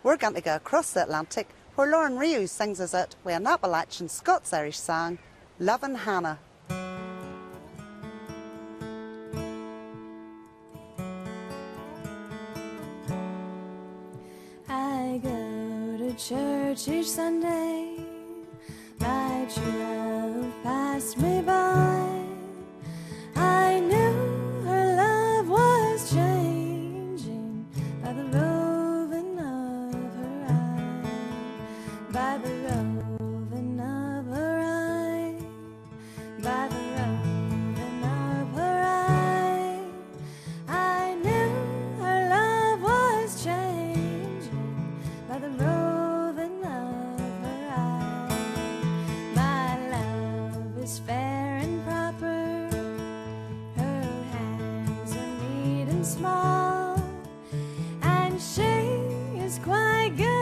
We're going to go across the Atlantic where Lauren Ryu sings us it with an Appalachian Scots-Irish song, Lovin' Hannah. I go to church each Sunday, my true love passed me by. I knew her love was changing by the roving of her eye, by the roving of her eye, by the roving of her eye. I knew her love was changing by the roving of her eye. My love is fair and proper, her hands are neat and small, and she is quite good